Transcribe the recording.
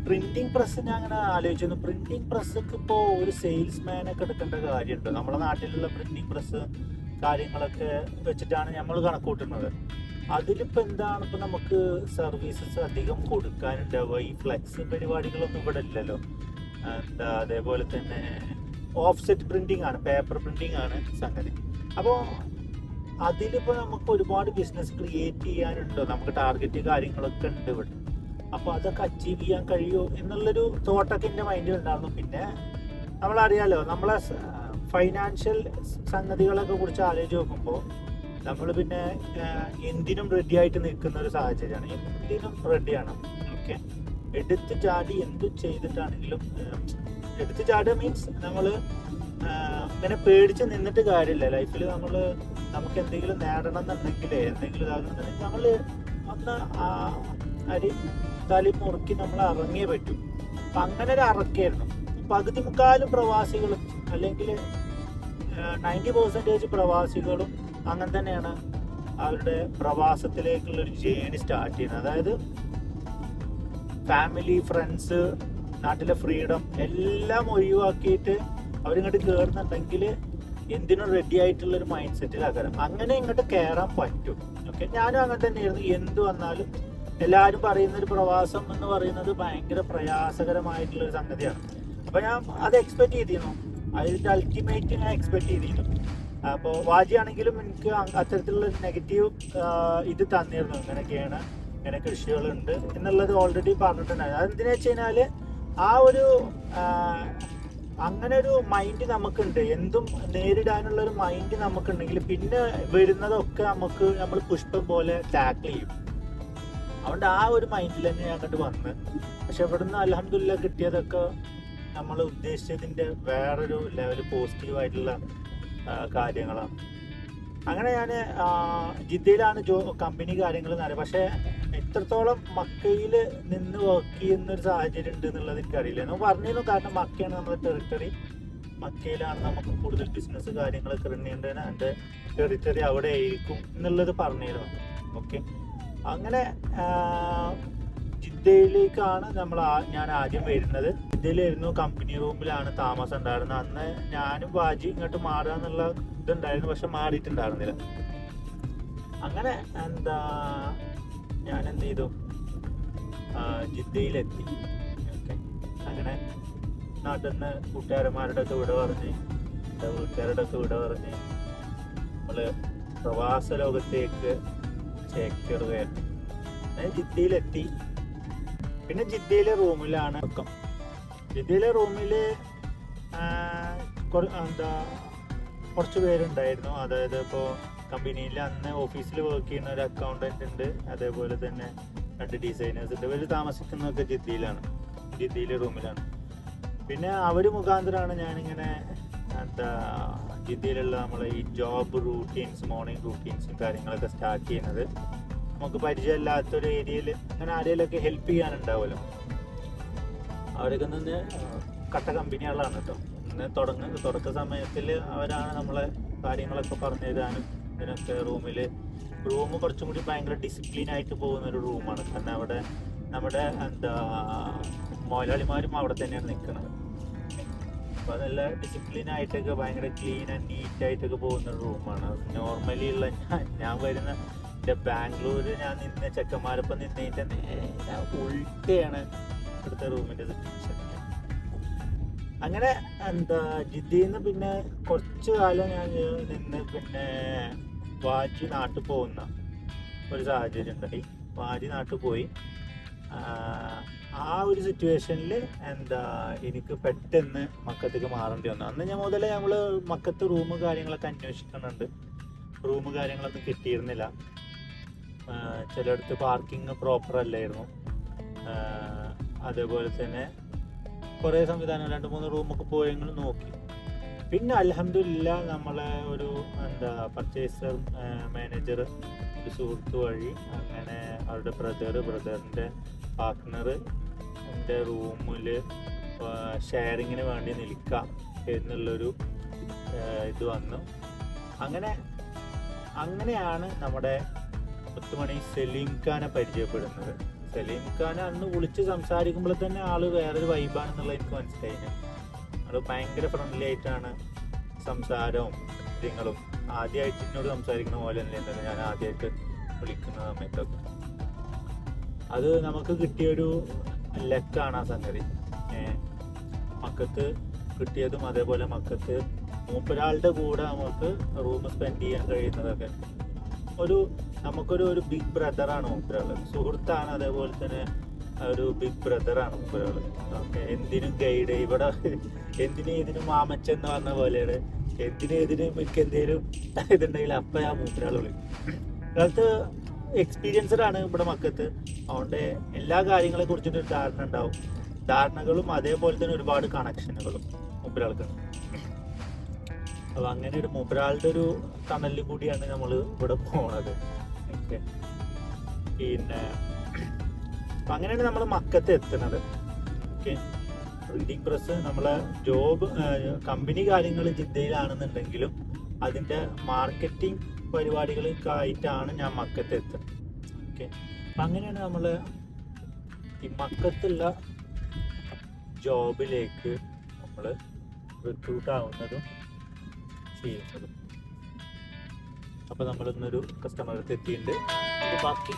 Printing press ഞാൻ അങ്ങനെ ആലോചിച്ചു. പ്രിന്റിംഗ് പ്രസ്സൊക്കെ ഇപ്പോൾ ഒരു സെയിൽസ്മാനൊക്കെ എടുക്കേണ്ട കാര്യമുണ്ട്. നമ്മുടെ നാട്ടിലുള്ള പ്രിന്റിംഗ് പ്രസ് കാര്യങ്ങളൊക്കെ വെച്ചിട്ടാണ് നമ്മൾ കണക്ക് കൂട്ടുന്നത്. അതിലിപ്പോൾ എന്താണ് ഇപ്പം നമുക്ക് സർവീസസ് അധികം കൊടുക്കാനുണ്ടാവുക? ഈ ഫ്ലെക്സ് പരിപാടികളൊന്നും ഇവിടെ ഇല്ലല്ലോ. എന്താ അതേപോലെ തന്നെ ഓഫ്സെറ്റ് പ്രിന്റിംഗ് ആണ്, പേപ്പർ പ്രിന്റിംഗ് ആണ് സംഗതി. അപ്പോൾ അതിലിപ്പോൾ നമുക്ക് ഒരുപാട് ബിസിനസ് ക്രിയേറ്റ് ചെയ്യാനുണ്ടോ? നമുക്ക് ടാർഗറ്റ് കാര്യങ്ങളൊക്കെ ഉണ്ട് ഇവിടെ. അപ്പോൾ അതൊക്കെ അച്ചീവ് ചെയ്യാൻ കഴിയുമോ എന്നുള്ളൊരു തോട്ടൊക്കെ എൻ്റെ മൈൻഡിൽ ഉണ്ടായിരുന്നു. പിന്നെ നമ്മളറിയാലോ, നമ്മളെ ഫൈനാൻഷ്യൽ സംഗതികളൊക്കെ കുറിച്ച് ആലോചിച്ച് നോക്കുമ്പോൾ നമ്മൾ പിന്നെ എന്തിനും റെഡി ആയിട്ട് നിൽക്കുന്ന ഒരു സാഹചര്യമാണ്. എന്തിനും റെഡിയാണ്. ഓക്കെ, എടുത്ത് ചാടി എന്തും ചെയ്തിട്ടാണെങ്കിലും, എടുത്ത് ചാടുക മീൻസ് നമ്മൾ ഇങ്ങനെ പേടിച്ച് നിന്നിട്ട് കാര്യമില്ല ലൈഫിൽ. നമുക്ക് എന്തെങ്കിലും നേടണം എന്നുണ്ടെങ്കിൽ, എന്തെങ്കിലും ഇതാകുന്നുണ്ടെങ്കിൽ നമ്മൾ ഒന്ന് അരി തലി മുറുക്കി നമ്മൾ ഇറങ്ങിയേ പറ്റും. അപ്പം അങ്ങനെ ഒരു ഇറക്കായിരുന്നു. പകുതി മുക്കാലും പ്രവാസികളും അല്ലെങ്കിൽ 90% പ്രവാസികളും അങ്ങനെ തന്നെയാണ് അവരുടെ പ്രവാസത്തിലേക്കുള്ളൊരു ജേണി സ്റ്റാർട്ട് ചെയ്യുന്നത്. അതായത് ഫാമിലി, ഫ്രണ്ട്സ്, നാട്ടിലെ ഫ്രീഡം എല്ലാം ഒഴിവാക്കിയിട്ട് അവരിങ്ങോട്ട് കയറുന്നുണ്ടെങ്കിൽ എന്തിനും റെഡി ആയിട്ടുള്ളൊരു മൈൻഡ് സെറ്റിലാക്കാനും അങ്ങനെ ഇങ്ങോട്ട് കയറാൻ പറ്റും. ഓക്കെ, ഞാനും അങ്ങനെ തന്നെയായിരുന്നു. എന്ത് വന്നാലും എല്ലാവരും പറയുന്നൊരു പ്രവാസം എന്ന് പറയുന്നത് ഭയങ്കര പ്രയാസകരമായിട്ടുള്ളൊരു സംഗതിയാണ്. അപ്പോൾ ഞാൻ അത് എക്സ്പെക്ട് ചെയ്തിരുന്നു. അതിൻ്റെ അൾട്ടിമേറ്റ് ഞാൻ എക്സ്പെക്ട് ചെയ്തിരുന്നു. അപ്പോൾ വാജിയാണെങ്കിലും എനിക്ക് അത്തരത്തിലുള്ള നെഗറ്റീവ് ഇത് തന്നിരുന്നു. ഇങ്ങനെയൊക്കെയാണ്, ഇങ്ങനെ കൃഷികളുണ്ട് എന്നുള്ളത് ഓൾറെഡി പറഞ്ഞിട്ടുണ്ടായിരുന്നു. അതെന്തിനാ വെച്ച് കഴിഞ്ഞാൽ ആ ഒരു അങ്ങനെ ഒരു മൈൻഡ് നമുക്കുണ്ട്. എന്തും നേരിടാനുള്ളൊരു മൈൻഡ് നമുക്കുണ്ടെങ്കിൽ പിന്നെ വരുന്നതൊക്കെ നമ്മൾ പുഷ്പം പോലെ ടാക്കിൾ ചെയ്യും. അതുകൊണ്ട് ആ ഒരു മൈൻഡിൽ തന്നെ ഞാൻ അങ്ങോട്ട് വന്ന്. പക്ഷെ ഇവിടുന്ന് അൽഹംദുലില്ലാ കിട്ടിയതൊക്കെ നമ്മൾ ഉദ്ദേശിച്ചതിൻ്റെ വേറൊരു ലെവൽ പോസിറ്റീവായിട്ടുള്ള കാര്യങ്ങളാണ്. അങ്ങനെ ഞാൻ ജിദ്ദയിലാണ് കമ്പനി കാര്യങ്ങൾ എന്നറിയാം. പക്ഷേ എത്രത്തോളം മക്കയിൽ നിന്ന് വർക്ക് ചെയ്യുന്നൊരു സാഹചര്യം ഉണ്ട് എന്നുള്ളത് എനിക്കറിയില്ല. നമ്മൾ പറഞ്ഞിരുന്നു, കാരണം മക്കയാണ് നമ്മുടെ ടെറിട്ടറി. മക്കയിലാണ് നമുക്ക് കൂടുതൽ ബിസിനസ് കാര്യങ്ങളൊക്കെ റൺ ചെയ്യേണ്ടത്. എൻ്റെ ടെറിട്ടറി അവിടെ ആയിരിക്കും എന്നുള്ളത് പറഞ്ഞിരുന്നു. ഓക്കെ, അങ്ങനെ ജിദ്ദയിലേക്കാണ് ഞാൻ ആദ്യം വരുന്നത്. ജിദ്ദയിലായിരുന്നു, കമ്പനി റൂമിലാണ് താമസം ഉണ്ടായിരുന്നത്. അന്ന് ഞാനും വാജി ഇങ്ങോട്ട് മാറുക എന്നുള്ള ഇതുണ്ടായിരുന്നു, പക്ഷെ മാറിയിട്ടുണ്ടായിരുന്നില്ല. അങ്ങനെ ഞാൻ എന്ത് ചെയ്തു, ജിദ്ദയിലെത്തി. ഓക്കെ, അങ്ങനെ നാട്ടിൽ നിന്ന് കൂട്ടുകാരന്മാരുടെ ഒക്കെ വിട പറഞ്ഞ്, എൻ്റെ വീട്ടുകാരുടെ ഒക്കെ വിട പറഞ്ഞ് നമ്മൾ പ്രവാസ ലോകത്തേക്ക് ചേക്കേറുകയായിരുന്നു. ജിദ്ദയിലെത്തി. പിന്നെ ജിദ്ദയിലെ റൂമിലാണ് വെക്കം. ജിദ്ദയിലെ റൂമിൽ കുറച്ച് പേരുണ്ടായിരുന്നു. അതായത് ഇപ്പോൾ കമ്പനിയിൽ അന്ന് ഓഫീസിൽ വർക്ക് ചെയ്യുന്ന ഒരു അക്കൗണ്ടൻ്റ് ഉണ്ട്, അതേപോലെ തന്നെ 2 ഡിസൈനേഴ്സ് ഉണ്ട്. ഇവർ താമസിക്കുന്നതൊക്കെ ജിദ്ദയിലെ റൂമിലാണ്. പിന്നെ അവർ മുഖാന്തരമാണ് ഞാനിങ്ങനെ ജിദ്ദയിലുള്ള നമ്മളെ ഈ ജോബ് റൂട്ടീൻസ്, മോർണിംഗ് റൂട്ടീൻസും കാര്യങ്ങളൊക്കെ സ്റ്റാർട്ട് ചെയ്യുന്നത്. നമുക്ക് പരിചയമില്ലാത്തൊരു ഏരിയയിൽ അങ്ങനെ ആരെങ്കിലുമൊക്കെ ഹെൽപ്പ് ചെയ്യാനുണ്ടാവുമല്ലോ. അവരൊക്കെ നിന്ന് കട്ട കമ്പനികളാണ് കേട്ടോ. ഇന്ന് തുടക്ക സമയത്തിൽ അവരാണ് നമ്മളെ കാര്യങ്ങളൊക്കെ പറഞ്ഞു തരാനും ഇതിനൊക്കെ. റൂം കുറച്ചും കൂടി ഭയങ്കര ഡിസിപ്ലിനായിട്ട് പോകുന്നൊരു റൂമാണ്. കാരണം അവിടെ നമ്മുടെ മുതലാളിമാരും അവിടെ തന്നെയാണ് നിൽക്കുന്നത്. അപ്പോൾ അതല്ല ഡിസിപ്ലിനായിട്ടൊക്കെ ഭയങ്കര ക്ലീൻ ആൻഡ് നീറ്റായിട്ടൊക്കെ പോകുന്നൊരു റൂമാണ്. നോർമലി ഉള്ള ഞാൻ വരുന്ന ബാംഗ്ലൂർ ഞാൻ നിന്ന ചെക്കന്മാരൊപ്പം നിന്നിട്ട് ഉൾട്ടയാണ് ഇവിടുത്തെ റൂമിൻ്റെ സിറ്റുവേഷൻ. അങ്ങനെ ജിദ്ദയിൽ നിന്ന് പിന്നെ കുറച്ച് കാലം ഞാൻ നിന്ന് പിന്നെ വാജി നാട്ടിൽ പോകുന്ന ഒരു സാഹചര്യം ഉണ്ടായി. വാജി നാട്ടിൽ പോയി. ആ ഒരു സിറ്റുവേഷനിൽ എനിക്ക് പെട്ടെന്ന് മക്കത്തേക്ക് മാറേണ്ടി വന്നു. അന്ന് ഞാൻ മുതലേ നമ്മൾ മക്കത്ത് റൂം കാര്യങ്ങളൊക്കെ അന്വേഷിക്കുന്നുണ്ട്. റൂം കാര്യങ്ങളൊന്നും കിട്ടിയിരുന്നില്ല. ചിലയിടത്ത് പാർക്കിംഗ് പ്രോപ്പർ അല്ലായിരുന്നു. അതേപോലെ തന്നെ കുറേ സംവിധാനം 2-3 റൂമൊക്കെ പോയെങ്കിലും നോക്കി. പിന്നെ അൽഹംദുലില്ലാ നമ്മളെ ഒരു പർച്ചേസർ മാനേജർ ഒരു സുഹൃത്ത് വഴി അങ്ങനെ അവരുടെ ബ്രദറിൻ്റെ പാർട്ട്ണർ എൻ്റെ റൂമിൽ ഷെയറിങ്ങിന് വേണ്ടി നിൽക്കാം എന്നുള്ളൊരു ഇത് വന്നു. അങ്ങനെയാണ് നമ്മുടെ മുത്തുമണി സലീം ഖാനെ പരിചയപ്പെടുന്നത്. സലീംഖാനെ അന്ന് വിളിച്ച് സംസാരിക്കുമ്പോൾ തന്നെ ആള് വേറൊരു വൈബാണെന്നുള്ളത് എനിക്ക് മനസ്സിലായി. ആള് ഭയങ്കര ഫ്രണ്ട്ലി ആയിട്ടാണ് സംസാരവും കാര്യങ്ങളും. ആദ്യമായിട്ട് എന്നോട് സംസാരിക്കുന്ന പോലെ തന്നെ ഞാൻ ആദ്യമായിട്ട് വിളിക്കുന്ന സമയത്തൊക്കെ അത് നമുക്ക് കിട്ടിയൊരു ലക്കാണ് ആ സംഗതി. മക്കത്ത് കിട്ടിയതും അതേപോലെ മക്കത്ത് മൂപ്പൊരാളുടെ കൂടെ നമുക്ക് റൂം സ്പെൻഡ് ചെയ്യാൻ കഴിയുന്നതൊക്കെ നമുക്കൊരു ബിഗ് ബ്രദറാണ് മൂപ്പൊരാള്. സുഹൃത്താണ്, അതേപോലെ തന്നെ ഒരു ബിഗ് ബ്രദറാണ് മൂപ്പൊരാള്. ഓക്കെ, എന്തിനും ഗൈഡ്. ഇവിടെ എന്തിനും ഇതിനും മാമച്ചൻ എന്ന് പറഞ്ഞ പോലെയാണ്. എന്തിനും മിക്ക എന്തെങ്കിലും ഇതുണ്ടെങ്കിൽ അപ്പം ഞാൻ മൂപ്പൊരാള് വിളിക്കും. ഇക്കാലത്ത് എക്സ്പീരിയൻസ്ഡ് ആണ് ഇവിടെ മക്കത്ത്. അതുകൊണ്ട് എല്ലാ കാര്യങ്ങളെ കുറിച്ചിട്ടൊരു ധാരണ ഉണ്ടാവും. ധാരണകളും അതേപോലെ തന്നെ ഒരുപാട് കണക്ഷനുകളും മൂപ്പൊരാൾക്കുണ്ട്. അപ്പോൾ അങ്ങനെ ഒരു മൂപ്പൊരാളുടെ ഒരു തണലിൽ കൂടിയാണ് നമ്മൾ ഇവിടെ പോണത്. ഓക്കെ, പിന്നെ അങ്ങനെയാണ് നമ്മൾ മക്കത്ത് എത്തുന്നത്. ഓക്കെ, പ്രിന്റിംഗ് പ്രസ് നമ്മളെ ജോബ് കമ്പനി കാര്യങ്ങൾ ജിദ്ദയിലാണെന്നുണ്ടെങ്കിലും അതിൻ്റെ മാർക്കറ്റിംഗ് പരിപാടികൾക്ക് ആയിട്ടാണ് ഞാൻ മക്കത്ത് എത്തുന്നത്. ഓക്കെ, അപ്പം അങ്ങനെയാണ് നമ്മൾ ഈ മക്കത്തുള്ള ജോബിലേക്ക് നമ്മൾ റിക്രൂട്ട് ആവുന്നതും ചെയ്യുന്നതും. അപ്പോൾ നമ്മളിന്നൊരു കസ്റ്റമർ അടുത്ത് എത്തിയിട്ടുണ്ട്. ബാക്കി